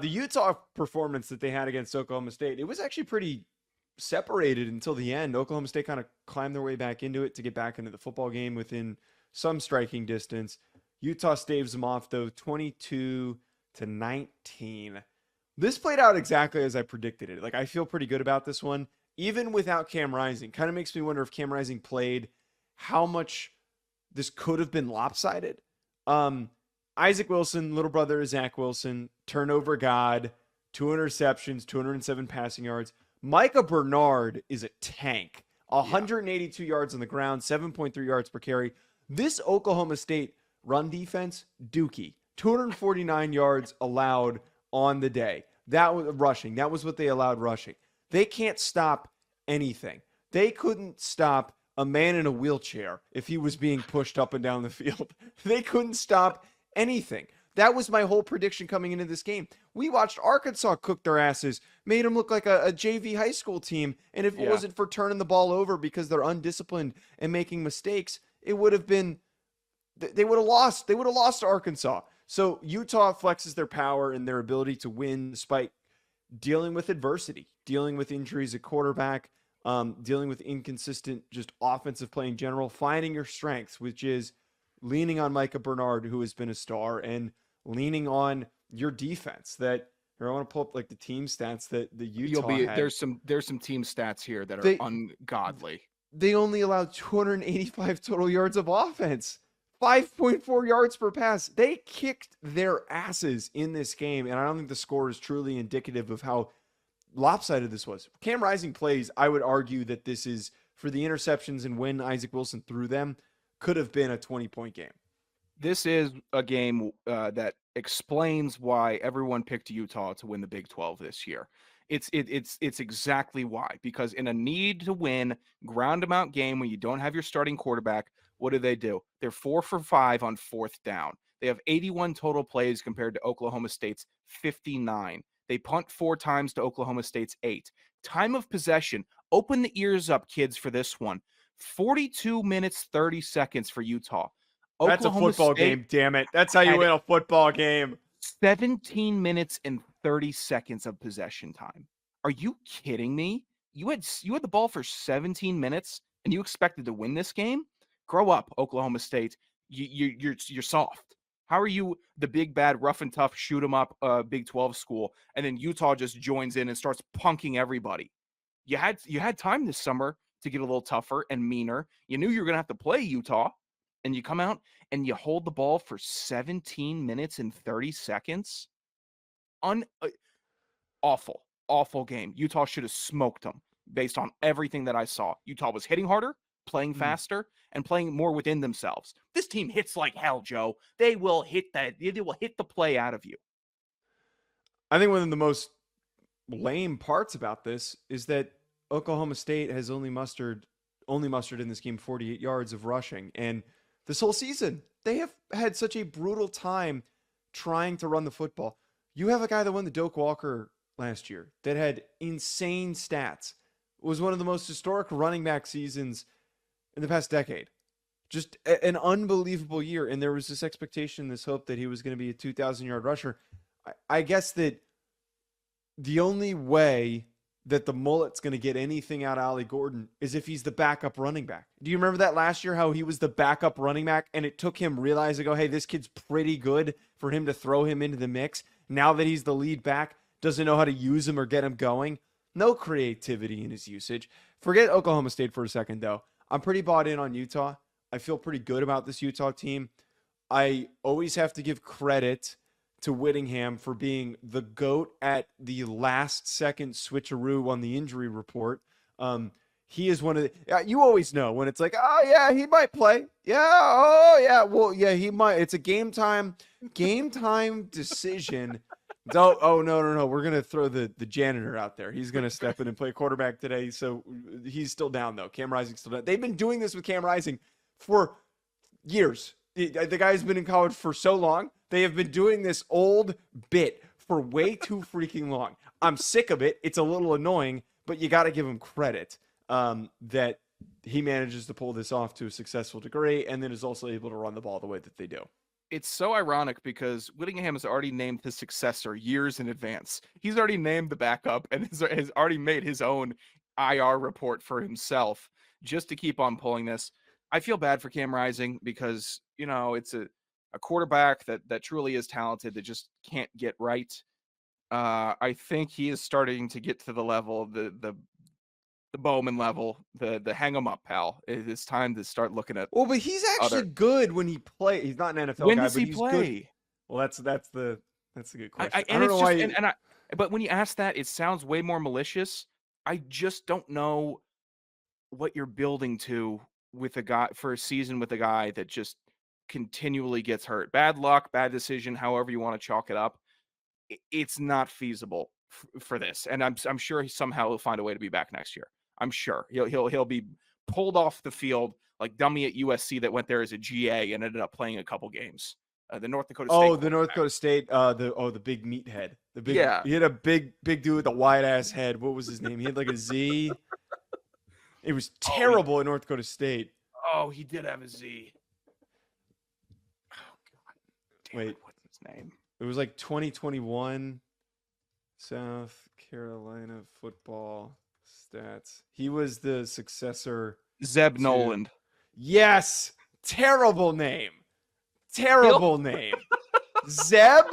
The Utah performance that they had against Oklahoma State, it was actually pretty separated until the end. Oklahoma State kind of climbed their way back into it to get back into the football game within some striking distance. Utah staves them off though, 22-19. This played out exactly as I predicted it. Like, I feel pretty good about this one, even without Cam Rising. Kind of makes me wonder if Cam Rising played, how much this could have been lopsided. Isaac Wilson, little brother of Zach Wilson, turnover god, 2 interceptions, 207 passing yards. Micah Bernard is a tank. 182 yards on the ground, 7.3 yards per carry. This Oklahoma State run defense, dookie. 249 yards allowed on the day. That was rushing. That was what they allowed rushing. They can't stop anything. They couldn't stop a man in a wheelchair if he was being pushed up and down the field. They couldn't stop anything. That was my whole prediction coming into this game. We watched Arkansas cook their asses, made them look like a JV high school team. And if it wasn't for turning the ball over because they're undisciplined and making mistakes, it would have been, they would have lost. They would have lost to Arkansas. So Utah flexes their power and their ability to win despite dealing with adversity, dealing with injuries at quarterback, dealing with inconsistent just offensive play in general, finding your strengths, which is leaning on Micah Bernard, who has been a star, and leaning on your defense. That, here, I want to pull up like the team stats that the Utah had. There's some team stats here that are ungodly. They only allowed 285 total yards of offense, 5.4 yards per pass. They kicked their asses in this game, and I don't think the score is truly indicative of how lopsided this was. Cam Rising plays, I would argue that this is, for the interceptions and when Isaac Wilson threw them, could have been a 20-point game. This is a game that explains why everyone picked Utah to win the Big 12 this year. It's exactly why. Because in a need to win ground them out game when you don't have your starting quarterback, what do? They're 4 for 5 on 4th down. They have 81 total plays compared to Oklahoma State's 59. They punt 4 times to Oklahoma State's 8. Time of possession. Open the ears up, kids, for this one. 42 minutes, 30 seconds for Utah. That's a football game, damn it. That's how you win a football game. 17 minutes and 30 seconds of possession time. Are you kidding me? You had the ball for 17 minutes and you expected to win this game? Grow up, Oklahoma State. You're soft. How are you the big bad rough and tough shoot 'em up Big 12 school, and then Utah just joins in and starts punking everybody? You had time this summer to get a little tougher and meaner. You knew you were going to have to play Utah, and you come out and you hold the ball for 17 minutes and 30 seconds. Awful game. Utah should have smoked them based on everything that I saw. Utah was hitting harder, playing faster, and playing more within themselves. This team hits like hell, Joe. They will hit the play out of you. I think one of the most lame parts about this is that Oklahoma State has only mustered in this game 48 yards of rushing. And this whole season, they have had such a brutal time trying to run the football. You have a guy that won the Doak Walker last year that had insane stats. It was one of the most historic running back seasons in the past decade. Just an unbelievable year. And there was this expectation, this hope that he was going to be a 2,000-yard rusher. I guess that the only way that the mullet's going to get anything out of Ollie Gordon is if he's the backup running back. Do you remember that last year, how he was the backup running back and it took him realizing, hey, this kid's pretty good for him to throw him into the mix. Now that he's the lead back, doesn't know how to use him or get him going. No creativity in his usage. Forget Oklahoma State for a second, though. I'm pretty bought in on Utah. I feel pretty good about this Utah team. I always have to give credit to Whittingham for being the GOAT at the last second switcheroo on the injury report. He is one of the, you always know when it's like, oh yeah, he might play. Yeah. Oh yeah. Well, yeah, he might. It's a game time decision. Oh no. We're going to throw the janitor out there. He's going to step in and play quarterback today. So he's still down though. Cam Rising's still down. They've been doing this with Cam Rising for years. The guy's been in college for so long. They have been doing this old bit for way too freaking long. I'm sick of it. It's a little annoying, but you got to give him credit that he manages to pull this off to a successful degree and then is also able to run the ball the way that they do. It's so ironic because Whittingham has already named his successor years in advance. He's already named the backup and has already made his own IR report for himself just to keep on pulling this. I feel bad for Cam Rising because, it's a quarterback that truly is talented that just can't get right. I think he is starting to get to the level, the Bowman level, the hang 'em up, pal. It's time to start looking at Well, but he's actually other. good when he plays. He's not an NFL When guy, does but he he's good. play? Well, that's a good I question. I and don't it's know just why. but when you ask that, it sounds way more malicious. I just don't know what you're building to with a guy for a season with a guy that just continually gets hurt. Bad luck, bad decision, however you want to chalk it up. It's not feasible for this, and I'm sure he somehow will find a way to be back next year. I'm sure he'll be pulled off the field like dummy at USC that went there as a GA and ended up playing a couple games. The North Dakota State Oh, the North quarterback. Dakota State, the big meathead, Yeah. he had a big dude with a wide ass head. What was his name? He had like a Z. It was Oh, he, terrible at North Dakota State. he did have a Z. Oh God, damn Wait, it, what's his name? it was like 2021 South Carolina football stats. He was the successor Zeb to. Noland. Yes, terrible name. Terrible name. Zeb.